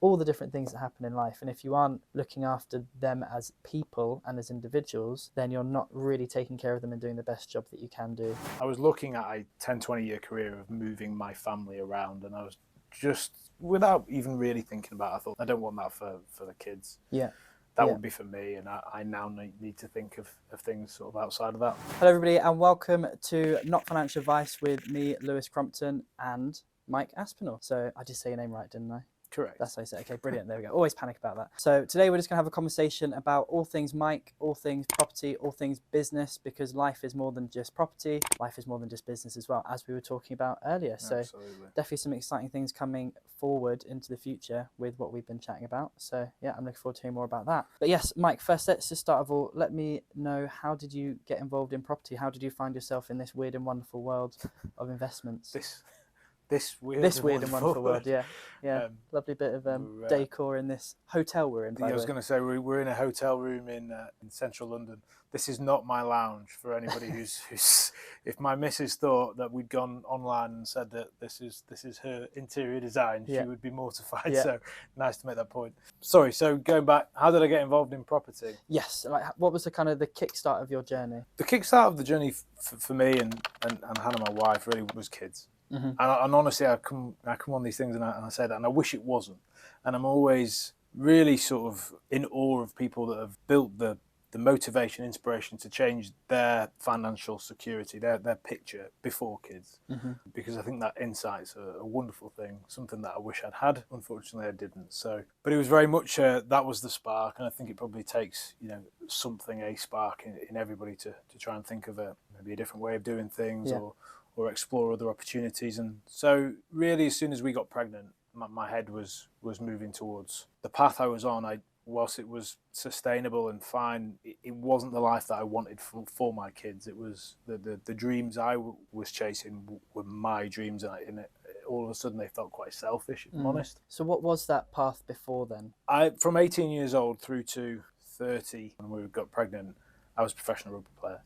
all the different things that happen in life. And if you aren't looking after them as people and as individuals, then you're not really taking care of them and doing the best job that you can do. I was looking at a 10-20 year career of moving my family around, and I was just, without even really thinking about it, I thought, I don't want that for the kids. Yeah. That Yeah. would be for me, and I now need to think of things sort of outside of that. Hello everybody, and welcome to Not Financial Advice with me, Lewis Crompton, and Mike Aspinal. So I just say your name right, didn't I? Correct. That's what I said. Okay, brilliant. There we go. Always panic about that. So today we're just going to have a conversation about all things Mike, all things property, all things business, because life is more than just property. Life is more than just business as well, as we were talking about earlier. So Absolutely. definitely some exciting things coming forward into the future with what we've been chatting about. So yeah, I'm looking forward to hearing more about that. But yes, Mike, first let's just start of all, let me know, how did you get involved in property? How did you find yourself in this weird and wonderful world of investments? This weird and wonderful world, yeah. Lovely bit of decor in this hotel we're in, by the way. I was going to say, we're in a hotel room in central London. This is not my lounge, for anybody who's if my missus thought that we'd gone online and said that this is her interior design, she would be mortified. So nice to make that point. Sorry, so going back, how did I get involved in property? Yes, like what was the kind of the kickstart of your journey? The kickstart of the journey for me and Hannah, my wife, really was kids. Mm-hmm. And honestly, I come on these things and I say that, and I wish it wasn't. And I'm always really sort of in awe of people that have built the motivation, inspiration to change their financial security, their picture before kids. Mm-hmm. Because I think that insight's a wonderful thing, something that I wish I'd had. Unfortunately, I didn't. So, but it was very much that was the spark, and I think it probably takes a spark in everybody to try and think of maybe a different way of doing things or explore other opportunities. And so really, as soon as we got pregnant, my head was moving towards the path I was on. Whilst it was sustainable and fine, it wasn't the life that I wanted for my kids. It was the dreams I was chasing were my dreams, and all of a sudden they felt quite selfish, if I'm honest. So what was that path before then? From 18 years old through to 30, when we got pregnant, I was a professional rugby player,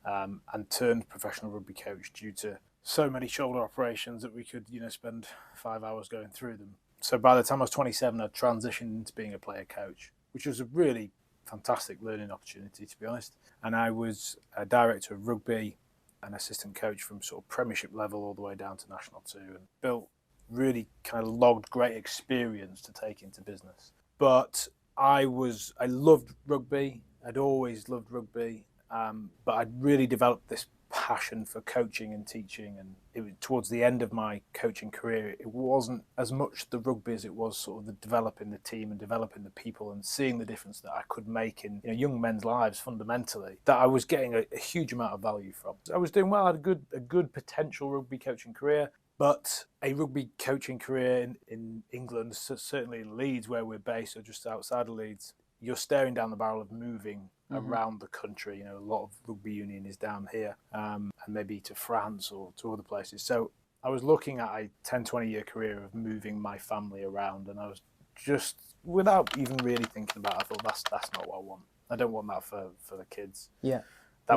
and turned professional rugby coach due to so many shoulder operations that we could, spend 5 hours going through them. So by the time I was 27, I transitioned into being a player coach, which was a really fantastic learning opportunity, to be honest. And I was a director of rugby, an assistant coach from sort of premiership level all the way down to National 2, and built really kind of logged great experience to take into business. But I loved rugby. I'd always loved rugby, but I'd really developed this passion for coaching and teaching, and towards the end of my coaching career, it wasn't as much the rugby as it was sort of the developing the team and developing the people and seeing the difference that I could make in young men's lives fundamentally, that I was getting a huge amount of value from. I was doing well. I had a good potential rugby coaching career, but a rugby coaching career in England, certainly in Leeds where we're based, or just outside of Leeds, you're staring down the barrel of moving around the country. A lot of rugby union is down here, and maybe to France or to other places. So I was looking at a 10-20 year career of moving my family around, and I was just, without even really thinking about it, I thought that's not what I want. I don't want that for the kids. That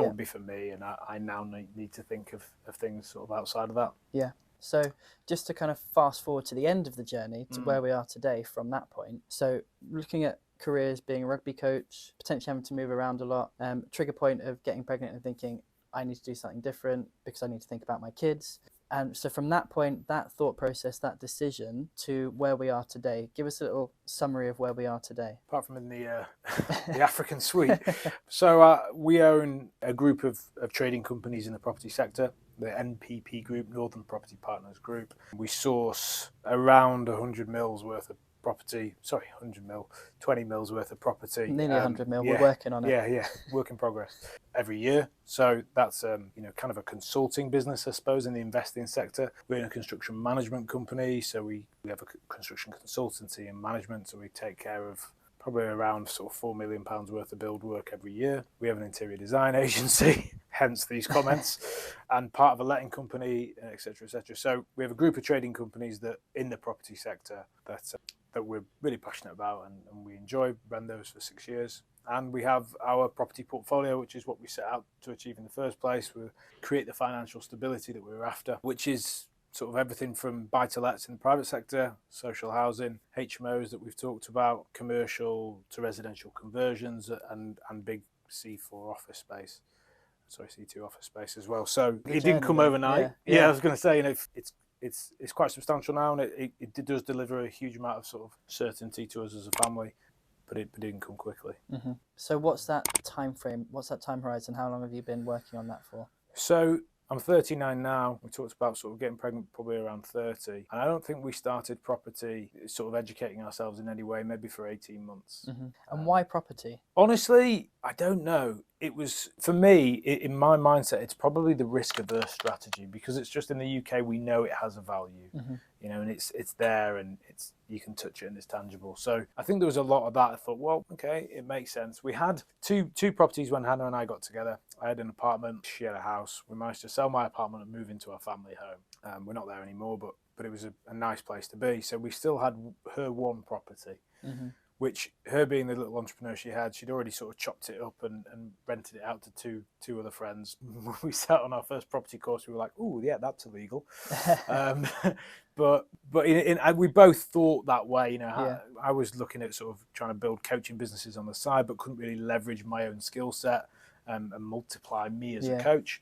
would be for me, and I now need to think of things sort of outside of that. So just to kind of fast forward to the end of the journey to where we are today from that point. So looking at careers, being a rugby coach, potentially having to move around a lot, trigger point of getting pregnant and thinking, I need to do something different because I need to think about my kids. And so from that point, that thought process, that decision to where we are today, give us a little summary of where we are today. Apart from in the African suite. So we own a group of trading companies in the property sector, the NPP Group, Northern Property Partners Group. We source around 100 mils worth of property, 20 mils worth of property. Nearly 100 mil, we're working on it. Yeah, work in progress every year. So that's kind of a consulting business, I suppose, in the investing sector. We're in a construction management company, so we have a construction consultancy and management, so we take care of probably around sort of £4 million worth of build work every year. We have an interior design agency, hence these comments, and part of a letting company, etc., etc. So we have a group of trading companies that in the property sector that we're really passionate about and we enjoy. Ran those for 6 years. And we have our property portfolio, which is what we set out to achieve in the first place. We create the financial stability that we were after, which is sort of everything from buy-to-lets in the private sector, social housing, HMOs that we've talked about, commercial to residential conversions, and big C4 office space. Sorry, C2 office space as well. So it didn't come overnight. Yeah, I was going to say, it's quite substantial now, and it does deliver a huge amount of sort of certainty to us as a family, but it didn't come quickly. Mm-hmm. So what's that time frame? What's that time horizon? How long have you been working on that for? So I'm 39 now. We talked about sort of getting pregnant probably around 30. And I don't think we started property sort of educating ourselves in any way, maybe for 18 months. Mm-hmm. And why property? Honestly, I don't know. It was, for me, in my mindset, it's probably the risk-averse strategy, because it's just in the UK, we know it has a value, mm-hmm. you know, and it's there, and you can touch it and it's tangible. So I think there was a lot of that. I thought, well, okay, it makes sense. We had two properties when Hannah and I got together. I had an apartment, she had a house. We managed to sell my apartment and move into our family home. We're not there anymore, but it was a nice place to be. So we still had her one property. Mm-hmm. Which, her being the little entrepreneur she had, she'd already sort of chopped it up and rented it out to two other friends. When we sat on our first property course, we were like, "Oh, yeah, that's illegal." But we both thought that way. You know, yeah. I was looking at sort of trying to build coaching businesses on the side, but couldn't really leverage my own skill set and multiply me as a coach.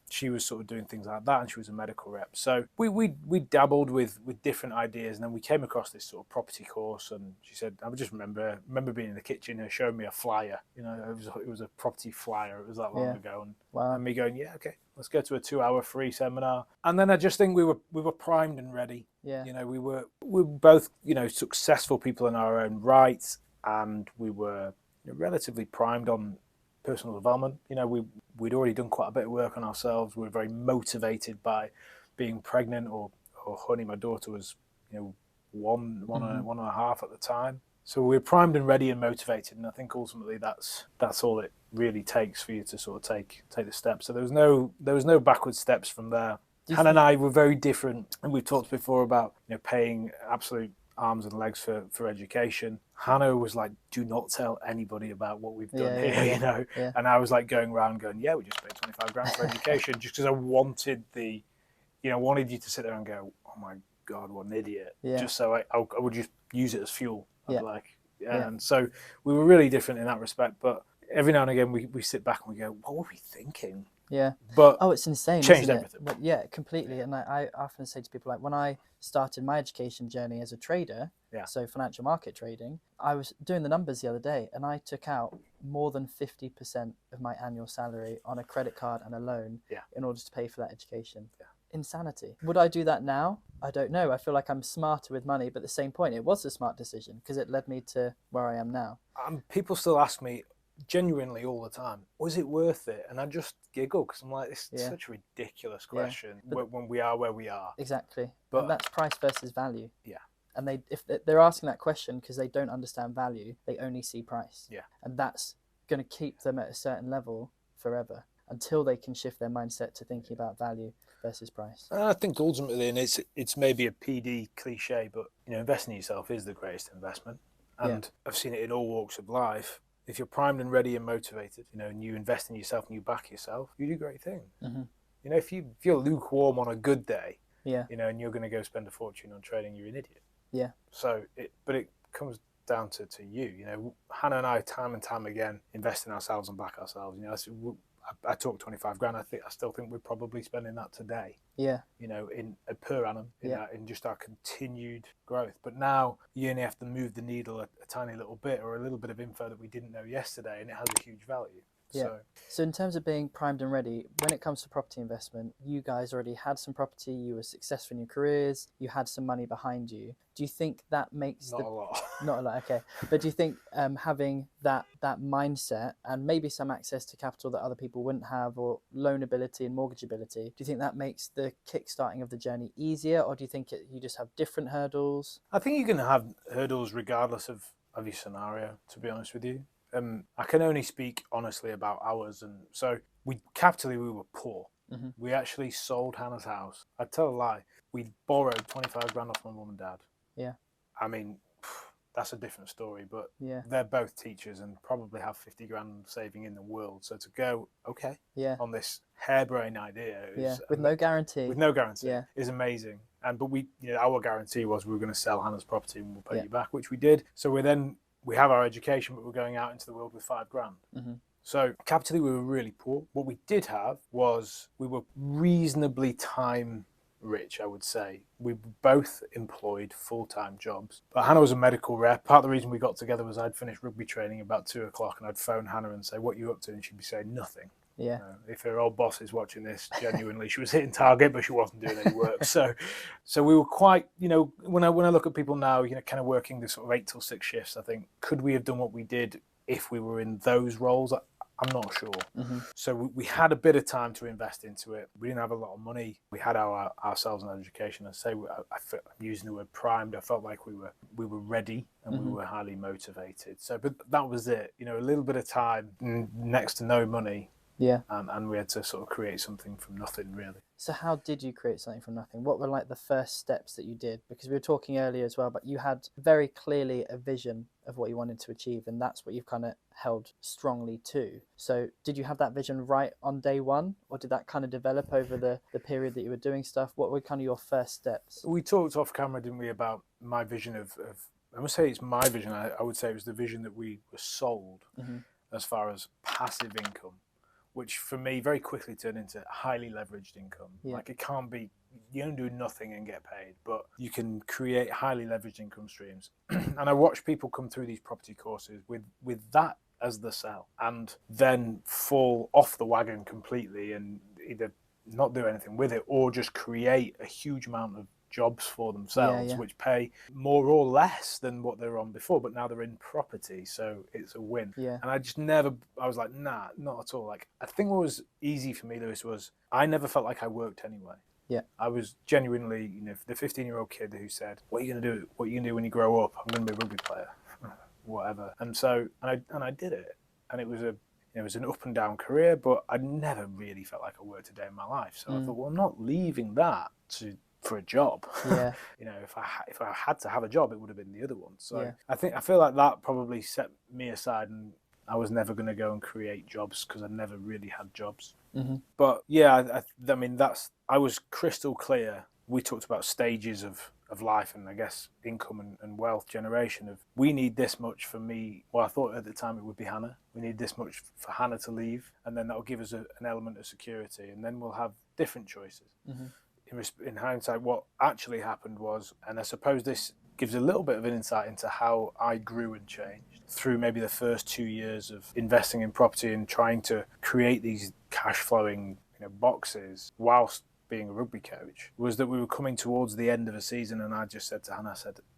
She was sort of doing things like that, and she was a medical rep. So we dabbled with different ideas, and then we came across this sort of property course. And she said, I just remember being in the kitchen and showing me a flyer. You know, it was a property flyer. It was that long ago, and me going, yeah, okay, let's go to a 2-hour free seminar. And then I just think we were primed and ready. Yeah, you know, we were both, you know, successful people in our own right, and we were relatively primed on personal development. You know, we'd already done quite a bit of work on ourselves. We were very motivated by being pregnant or honey. My daughter was, you know, one and a half at the time. So we were primed and ready and motivated. And I think ultimately that's all it really takes for you to sort of take the steps. So there was no backward steps from there. Hannah and I were very different, and we've talked before about, you know, paying absolute arms and legs for education. Hannah was like, do not tell anybody about what we've done here, you know. Yeah. And I was like going around going, yeah, we just paid 25 grand for education, just because I wanted wanted you to sit there and go, oh my God, what an idiot. Yeah. Just so I would just use it as fuel. I'd be like, and so we were really different in that respect. But every now and again we sit back and we go, what were we thinking? Yeah. But it's insane. Changed everything. But yeah, completely. And I often say to people, like, when I started my education journey as a trader, so financial market trading, I was doing the numbers the other day, and I took out more than 50% of my annual salary on a credit card and a loan in order to pay for that education. Yeah. Insanity. Would I do that now? I don't know. I feel like I'm smarter with money, but at the same point, it was a smart decision because it led me to where I am now. People still ask me genuinely all the time, was it worth it? And I just giggle because I'm like, it's such a ridiculous question when we are where we are. Exactly. But and that's price versus value. Yeah. And if they're asking that question because they don't understand value, they only see price. Yeah. And that's going to keep them at a certain level forever until they can shift their mindset to thinking about value versus price. And I think ultimately, and it's maybe a PD cliche, but, you know, investing in yourself is the greatest investment. And I've seen it in all walks of life. If you're primed and ready and motivated, you know, and you invest in yourself and you back yourself, you do great things. Mm-hmm. You know, if you're lukewarm on a good day, you know, and you're going to go spend a fortune on trading, you're an idiot. Yeah. So, but it comes down to you. You know, Hannah and I, time and time again, invest in ourselves and back ourselves. You know, I talked 25 grand. I still think we're probably spending that today. Yeah. You know, in per annum, in just our continued growth. But now you only have to move the needle a tiny little bit, or a little bit of info that we didn't know yesterday, and it has a huge value. Yeah. So in terms of being primed and ready, when it comes to property investment, you guys already had some property, you were successful in your careers, you had some money behind you. Do you think that makes Not a lot. Not a lot, okay. But do you think having that mindset and maybe some access to capital that other people wouldn't have, or loan ability and mortgage ability, do you think that makes the kickstarting of the journey easier, or do you think you just have different hurdles? I think you can have hurdles regardless of your scenario, to be honest with you. I can only speak honestly about ours, and so we were poor. Mm-hmm. We actually sold Hannah's house. I'd tell a lie. We borrowed 25 grand off my mum and dad. Yeah. I mean, that's a different story. But Yeah. they're both teachers and probably have 50 grand saving in the world. So to go, okay, Yeah. on this harebrained idea is With no guarantee. with no guarantee Yeah. is amazing. But we, our guarantee was we were going to sell Hannah's property and we'll pay Yeah. you back, which we did. So we have our education, but we're going out into the world with 5 grand. Mm-hmm. So capitally, we were really poor. What we did have was we were reasonably time rich, I would say. We were both employed full-time jobs. But Hannah was a medical rep. Part of the reason we got together was I'd finished rugby training about 2:00 and I'd phone Hannah and say, what are you up to? And she'd be saying nothing. Yeah. If her old boss is watching this, genuinely, she was hitting target, but she wasn't doing any work. So we were quite, when I look at people now, kind of working the sort of 8 till 6 shifts, I think, could we have done what we did if we were in those roles? I'm not sure. Mm-hmm. So we had a bit of time to invest into it. We didn't have a lot of money. We had ourselves an education. I say I'm using the word primed. I felt like we were ready and we were highly motivated. So, but that was it. A little bit of time, next to no money. Yeah. And we had to sort of create something from nothing, really. So how did you create something from nothing? What were like the first steps that you did? Because we were talking earlier as well, but you had very clearly a vision of what you wanted to achieve, and that's what you've kind of held strongly to. So did you have that vision right on day one, or did that kind of develop over the period that you were doing stuff? What were kind of your first steps? We talked off camera, didn't we, about my vision of I would say it's my vision. I would say it was the vision that we were sold as far as passive income, which for me very quickly turned into highly leveraged income. Yeah. Like it can't be, you don't do nothing and get paid, but you can create highly leveraged income streams. And I watch people come through these property courses with that as the sell and then fall off the wagon completely and either not do anything with it or just create a huge amount of jobs for themselves, which pay more or less than what they were on before, but now they're in property, so it's a win. Yeah. And I was like, nah, not at all. Like, I think what was easy for me, Lewis, was I never felt like I worked anyway. Yeah. I was genuinely, the 15-year-old kid who said, what are you going to do? What are you going to do when you grow up? I'm going to be a rugby player, whatever. And so, and I did it. And it was an up and down career, but I never really felt like I worked a day in my life. So I thought, well, I'm not leaving that for a job. Yeah. If I had to have a job, it would have been the other one. So I feel like that probably set me aside, and I was never going to go and create jobs because I never really had jobs. Mm-hmm. But yeah, I mean, I was crystal clear. We talked about stages of life and I guess income and wealth generation of we need this much for me. Well, I thought at the time it would be Hannah. We need this much for Hannah to leave, and then that'll give us an element of security, and then we'll have different choices. Mm-hmm. In hindsight, what actually happened was, and I suppose this gives a little bit of an insight into how I grew and changed through maybe the first 2 years of investing in property and trying to create these cash flowing boxes whilst being a rugby coach, was that we were coming towards the end of a season and I just said to Hannah,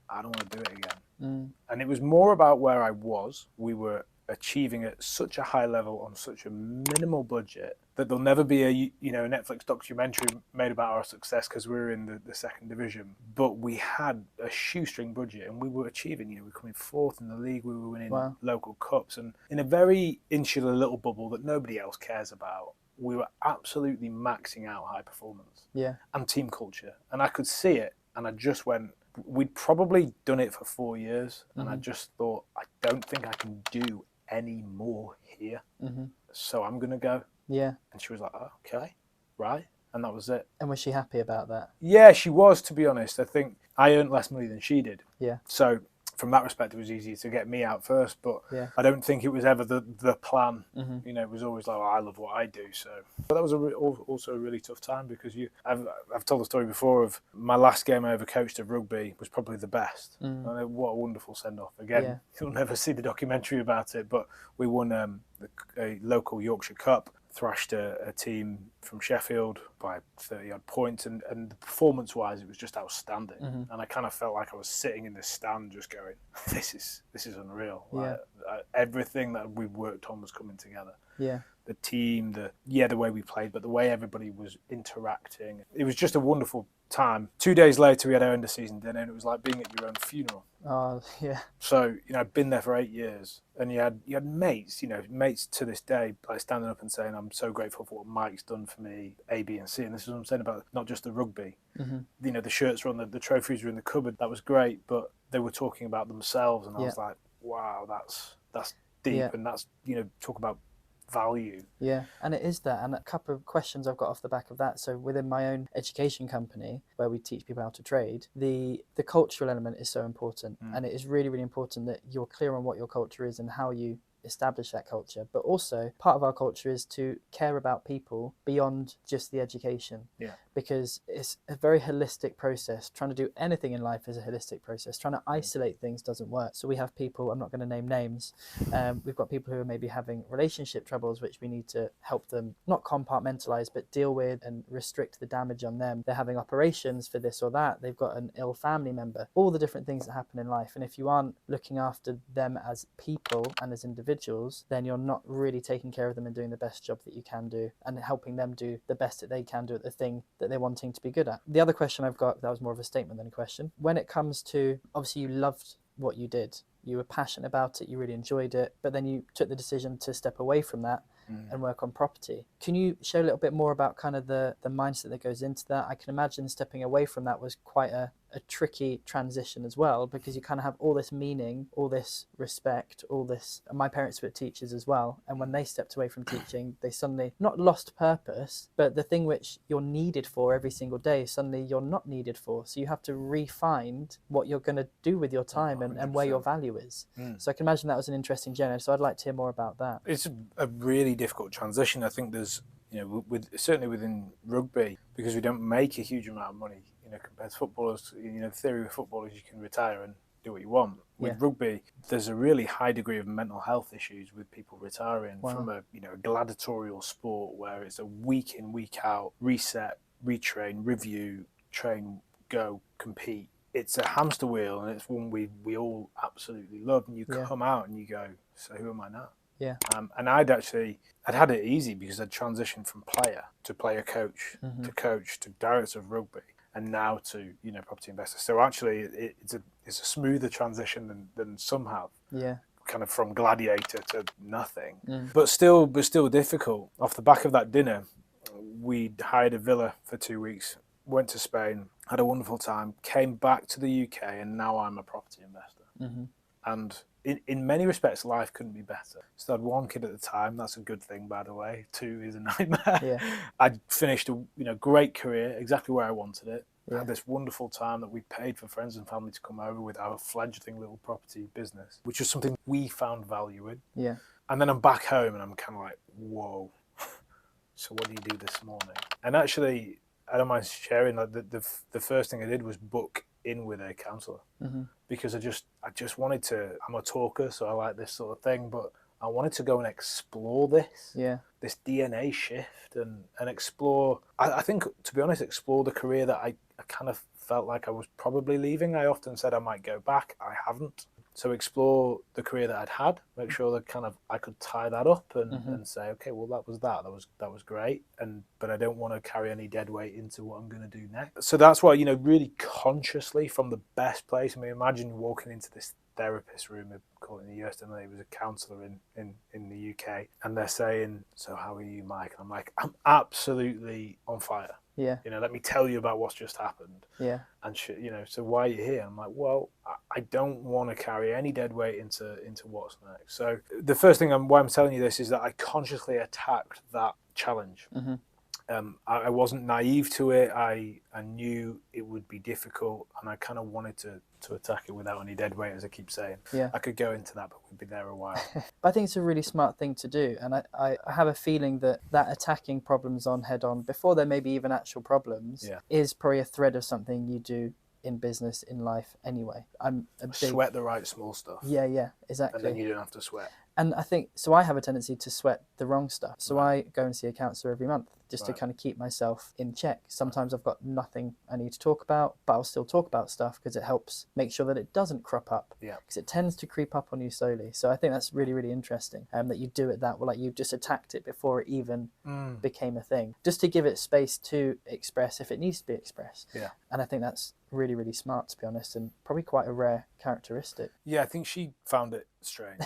I don't want to do it again. And it was more about where I was. We were achieving at such a high level on such a minimal budget that there'll never be a Netflix documentary made about our success because we were in the second division. But we had a shoestring budget and we were achieving, we were coming fourth in the league, we were winning local cups, and in a very insular little bubble that nobody else cares about, we were absolutely maxing out high performance and team culture. And I could see it, and I just went, we'd probably done it for 4 years, and I just thought, I don't think I can do any more here. So I'm going to go. Yeah. And she was like, oh, okay, right. And that was it. And was she happy about that? Yeah, she was, to be honest. I think I earned less money than she did. Yeah. So from that respect, it was easy to get me out first, but I don't think it was ever the plan. It was always like, I love what I do. So, but that was also a really tough time because I've told the story before of my last game I ever coached of rugby was probably the best. And what a wonderful send off. Again, you'll never see the documentary about it, but we won a local Yorkshire Cup. Thrashed a team from Sheffield by 30 odd points, and performance wise it was just outstanding. And I kind of felt like I was sitting in the stand just going, this is unreal. Like, everything that we worked on was coming together. The team, the way we played, but the way everybody was interacting, it was just a wonderful time. 2 days later we had our end of season dinner, and it was like being at your own funeral. Oh yeah. So I'd been there for 8 years, and you had mates, mates to this day, like standing up and saying, I'm so grateful for what Mike's done for me, A, B, and C. And this is what I'm saying about not just the rugby. The shirts were on the trophies were in the cupboard. That was great, but they were talking about themselves, and I Yeah. was like, wow, that's deep, Yeah. and that's, talk about value. Yeah, and it is that. And a couple of questions I've got off the back of that. So within my own education company, where we teach people how to trade, the cultural element is so important. And it is really, really important that you're clear on what your culture is and how you establish that culture. But also part of our culture is to care about people beyond just the education. Yeah. Because it's a very holistic process. Trying to do anything in life is a holistic process. Trying to isolate things doesn't work. So we have people, I'm not going to name names, we've got people who are maybe having relationship troubles, which we need to help them not compartmentalize, but deal with and restrict the damage on them. They're having operations for this or that. They've got an ill family member, all the different things that happen in life. And if you aren't looking after them as people and as individuals, then you're not really taking care of them and doing the best job that you can do and helping them do the best that they can do at the thing that they're wanting to be good at. The other question I've got, that was more of a statement than a question. When it comes to, obviously you loved what you did, you were passionate about it, you really enjoyed it, but then you took the decision to step away from that and work on property. Can you share a little bit more about kind of the mindset that goes into that? I can imagine stepping away from that was quite a tricky transition as well, because you kind of have all this meaning, all this respect, all this, and my parents were teachers as well, and when they stepped away from teaching, they suddenly not lost purpose, but the thing which you're needed for every single day, suddenly you're not needed for. So you have to re-find what you're going to do with your time and where your value is. So I can imagine that was an interesting journey. So I'd like to hear more about that. It's a really difficult transition. I think there's, certainly within rugby, because we don't make a huge amount of money, compared to footballers. The theory with footballers, you can retire and do what you want. With rugby, there's a really high degree of mental health issues with people retiring from a gladiatorial sport where it's a week in, week out, reset, retrain, review, train, go, compete. It's a hamster wheel, and it's one we all absolutely love. And you come out and you go, so who am I now? Yeah. And I'd had it easy because I'd transitioned from player to player coach to coach to director of rugby, and now to property investor. So actually, it's a smoother transition than some have. Yeah. Kind of from gladiator to nothing, but still difficult. Off the back of that dinner, we hired a villa for 2 weeks, went to Spain, had a wonderful time, came back to the UK, and now I'm a property investor. And in many respects, life couldn't be better. So I had 1 kid at the time. That's a good thing, by the way. 2 is a nightmare. Yeah. I'd finished a great career, exactly where I wanted it. Had this wonderful time that we paid for friends and family to come over with our fledgling little property business, which was something we found value in. Yeah. And then I'm back home and I'm kind of like, whoa. So what do you do this morning? And actually, I don't mind sharing that the first thing I did was book in with a counsellor, because I just wanted to. I'm a talker, so I like this sort of thing, but I wanted to go and explore this DNA shift and explore. I think, to be honest, explore the career that I kind of felt like I was probably leaving. I often said I might go back. I haven't. So explore the career that I'd had, make sure that kind of I could tie that up and say, okay, well that was great, but I don't want to carry any dead weight into what I'm going to do next. So that's why, really consciously from the best place. I mean, imagine walking into this therapist room, they call it in the US, and he was a counsellor in the UK, and they're saying, so how are you, Mike? And I'm like, I'm absolutely on fire. Yeah. Let me tell you about what's just happened. Yeah. And so why are you here? I'm like, well, I don't want to carry any dead weight into what's next. So the first thing why I'm telling you this is that I consciously attacked that challenge. I wasn't naive to it. I knew it would be difficult, and I kind of wanted to attack it without any dead weight, as I keep saying. Yeah. I could go into that, but we'd be there a while. I think it's a really smart thing to do, and I have a feeling that attacking problems on head on before there may be even actual problems is probably a thread of something you do in business, in life anyway. Sweat the right small stuff. Yeah, exactly. And then you don't have to sweat. And I think, so I have a tendency to sweat the wrong stuff. So I go and see a counsellor every month just to kind of keep myself in check. Sometimes I've got nothing I need to talk about, but I'll still talk about stuff because it helps make sure that it doesn't crop up. Yeah. Because it tends to creep up on you slowly. So I think that's really, really interesting that you do it that way. Like you just attacked it before it even became a thing, just to give it space to express if it needs to be expressed. Yeah. And I think that's really, really smart, to be honest, and probably quite a rare characteristic. Yeah, I think she found it strange.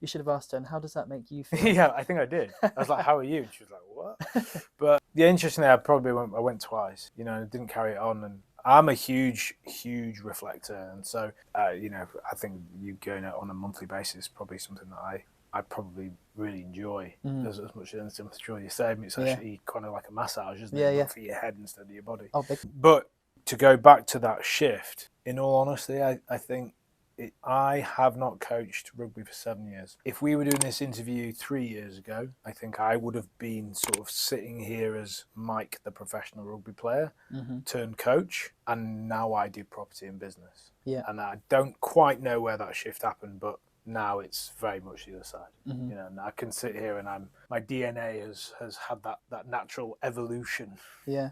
You should have asked her, and how does that make you feel? Yeah, I think I did. I was like, how are you? And she was like, what? But yeah, interestingly, I went twice, and didn't carry it on. And I'm a huge reflector, and so you know, I think you going out on a monthly basis is probably something that I probably really enjoy as much as I'm sure you're saying. It's actually kind of like a massage, isn't it? But for your head instead of your body. Oh, big. But to go back to that shift, in all honesty, I think I have not coached rugby for 7 years. If we were doing this interview 3 years ago, I think I would have been sort of sitting here as Mike, the professional rugby player, turned coach, and now I do property and business. Yeah. And I don't quite know where that shift happened, but now it's very much the other side. You know, and I can sit here and my DNA has had that natural evolution. Yeah.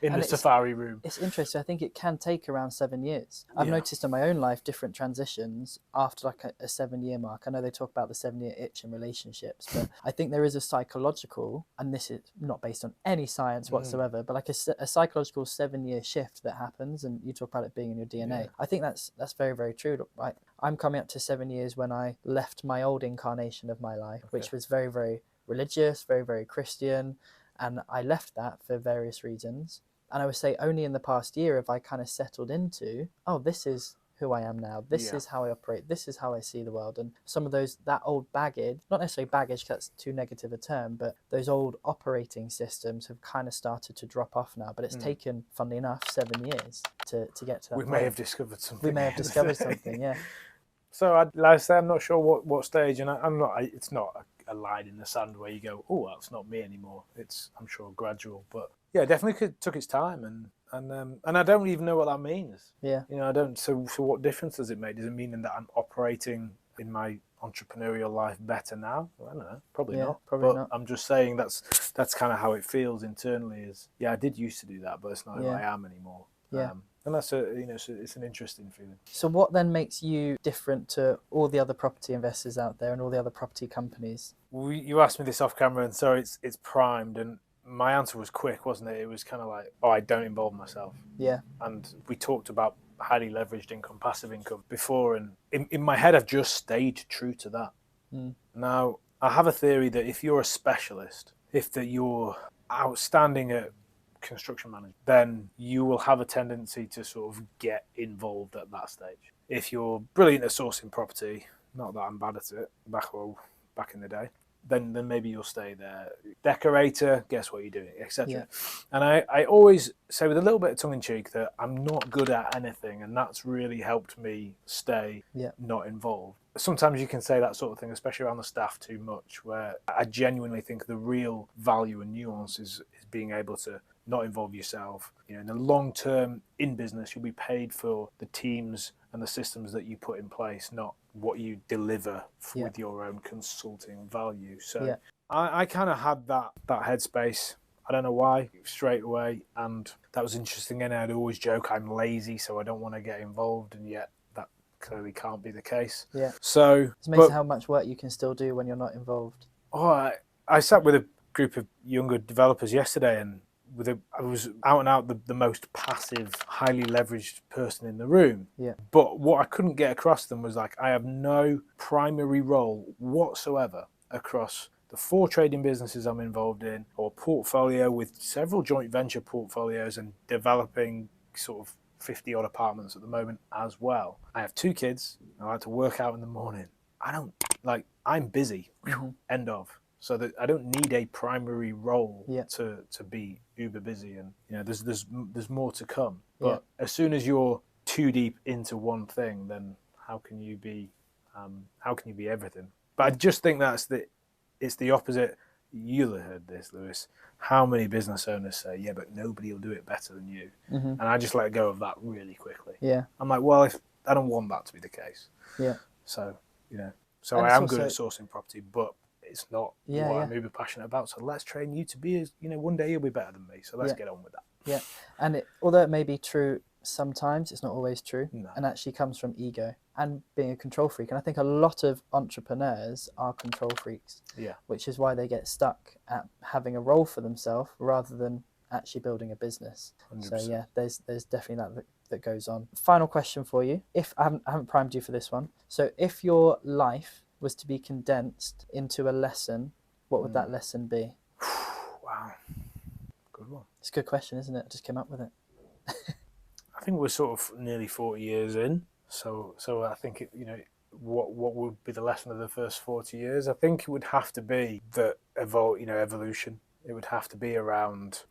in the safari room. It's interesting. I think it can take around 7 years. I've noticed in my own life different transitions after like a 7-year mark. I know they talk about the 7-year itch in relationships, but I think there is a psychological, and this is not based on any science whatsoever, but like a psychological 7-year shift that happens, and you talk about it being in your DNA. I think that's very, very true. Right? I'm coming up to 7 years when I left my old incarnation of my life, which was very, very religious, very, very Christian. And I left that for various reasons. And I would say only in the past year have I kind of settled into, oh, this is who I am now. This is how I operate. This is how I see the world. And some of that old baggage, not necessarily baggage, that's too negative a term, but those old operating systems have kind of started to drop off now. But it's taken, funnily enough, 7 years to get to that point. We may have discovered something. We may have discovered something, yeah. So like I say, I'm not sure what stage, and I'm not. It's not a line in the sand where you go, oh, that's not me anymore. It's, I'm sure, gradual, but yeah, definitely took its time, and I don't even know what that means. Yeah, you know, I don't. So what difference does it make? Does it mean that I'm operating in my entrepreneurial life better now? Well, I don't know. Probably not. Probably not. I'm just saying that's kind of how it feels internally. Is I did used to do that, but it's not who I am anymore. Yeah. And that's it's an interesting feeling. So what then makes you different to all the other property investors out there and all the other property companies? You asked me this off camera, and so it's primed, and my answer was quick, wasn't it? It was kind of like, oh, I don't involve myself. Yeah. And we talked about highly leveraged income, passive income before, and in my head, I've just stayed true to that. Now, I have a theory that if you're a specialist, if you're outstanding at construction management, then you will have a tendency to sort of get involved at that stage. If you're brilliant at sourcing property, not that I'm bad at it, back in the day, then maybe you'll stay there. Decorator, guess what you're doing, etc. Yeah. And I always say with a little bit of tongue-in-cheek that I'm not good at anything, and that's really helped me stay not involved. Sometimes you can say that sort of thing, especially around the staff, too much, where I genuinely think the real value and nuance is being able to not involve yourself. You know, in the long term in business, you'll be paid for the teams and the systems that you put in place, not what you deliver with your own consulting value. So I kind of had that headspace. I don't know why, straight away. And that was interesting. And I'd always joke I'm lazy, so I don't want to get involved. And yet that clearly can't be the case. Yeah. So it's amazing how much work you can still do when you're not involved. Oh, I sat with a group of younger developers yesterday, and I was out and out the most passive, highly leveraged person in the room. Yeah. But what I couldn't get across to them was like, I have no primary role whatsoever across the 4 trading businesses I'm involved in, or portfolio with several joint venture portfolios and developing sort of 50 odd apartments at the moment as well. I have 2 kids. I like to work out in the morning. I'm busy. End of. So that I don't need a primary role to be uber busy, and you know there's more to come. But as soon as you're too deep into one thing, then how can you be everything? But I just think it's the opposite. You'll have heard this, Lewis. How many business owners say, "Yeah, but nobody will do it better than you," and I just let go of that really quickly. Yeah, I'm like, well, if I don't want that to be the case. Yeah. So I am good at sourcing property, but it's not what I'm uber passionate about. So let's train you to be as, one day you'll be better than me. So let's get on with that. Yeah. And although it may be true sometimes, it's not always true. No. And actually comes from ego and being a control freak. And I think a lot of entrepreneurs are control freaks. Yeah. Which is why they get stuck at having a role for themselves rather than actually building a business. 100%. So yeah, there's definitely that goes on. Final question for you. If I haven't primed you for this one. So if your life was to be condensed into a lesson, what would that lesson be? Wow. Good one. It's a good question, isn't it? I just came up with it. I think we're sort of nearly 40 years in. So I think what would be the lesson of the first 40 years? I think it would have to be that evolution. It would have to be around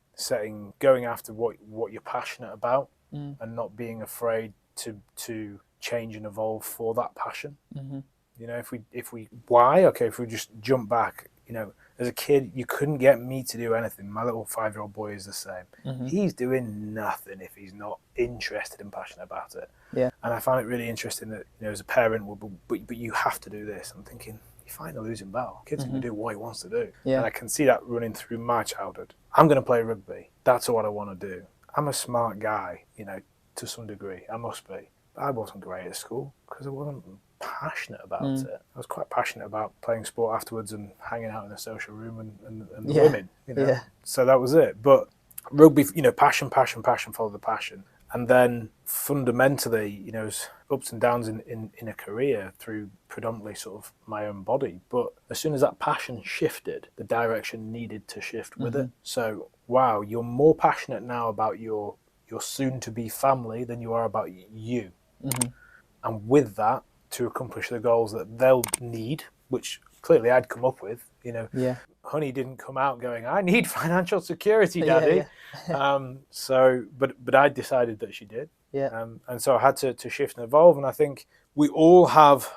going after what you're passionate about, and not being afraid to change and evolve for that passion. If we just jump back, as a kid, you couldn't get me to do anything. My little 5-year-old boy is the same. He's doing nothing if he's not interested and passionate about it. Yeah. And I find it really interesting that, as a parent, but you have to do this. I'm thinking, you find a losing battle. Kid's going to do what he wants to do. Yeah. And I can see that running through my childhood. I'm going to play rugby. That's what I want to do. I'm a smart guy, to some degree. I must be. But I wasn't great at school because I wasn't passionate about it. I was quite passionate about playing sport afterwards and hanging out in a social room and the women, So that was it. But rugby, passion follow the passion. And then fundamentally, there's ups and downs in a career through predominantly sort of my own body. But as soon as that passion shifted, the direction needed to shift with it. So, wow, you're more passionate now about your soon-to-be family than you are about you. And with that, to accomplish the goals that they'll need, which clearly I'd come up with, Honey didn't come out going, I need financial security, Daddy. But I decided that she did. And so I had to shift and evolve. And I think all of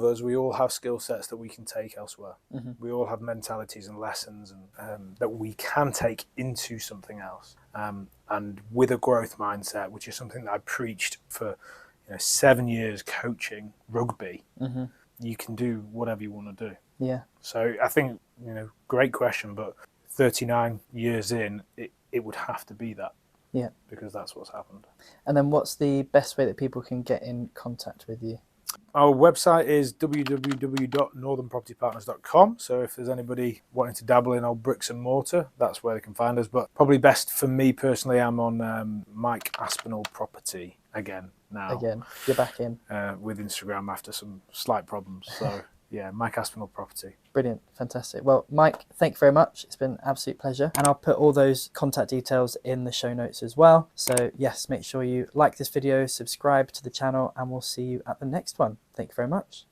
us have skill sets that we can take elsewhere. We all have mentalities and lessons and that we can take into something else. And with a growth mindset, which is something that I preached for 7 years coaching rugby, you can do whatever you want to do. Yeah. So I think, great question, but 39 years in, it would have to be that. Yeah. Because that's what's happened. And then what's the best way that people can get in contact with you? Our website is www.northernpropertypartners.com. So if there's anybody wanting to dabble in old bricks and mortar, that's where they can find us. But probably best for me personally, I'm on Mike Aspinal Property again now. Again, you're back in. With Instagram after some slight problems. So yeah, Mike Aspinal Property. Brilliant. Fantastic. Well, Mike, thank you very much. It's been an absolute pleasure. And I'll put all those contact details in the show notes as well. So yes, make sure you like this video, subscribe to the channel, and we'll see you at the next one. Thank you very much.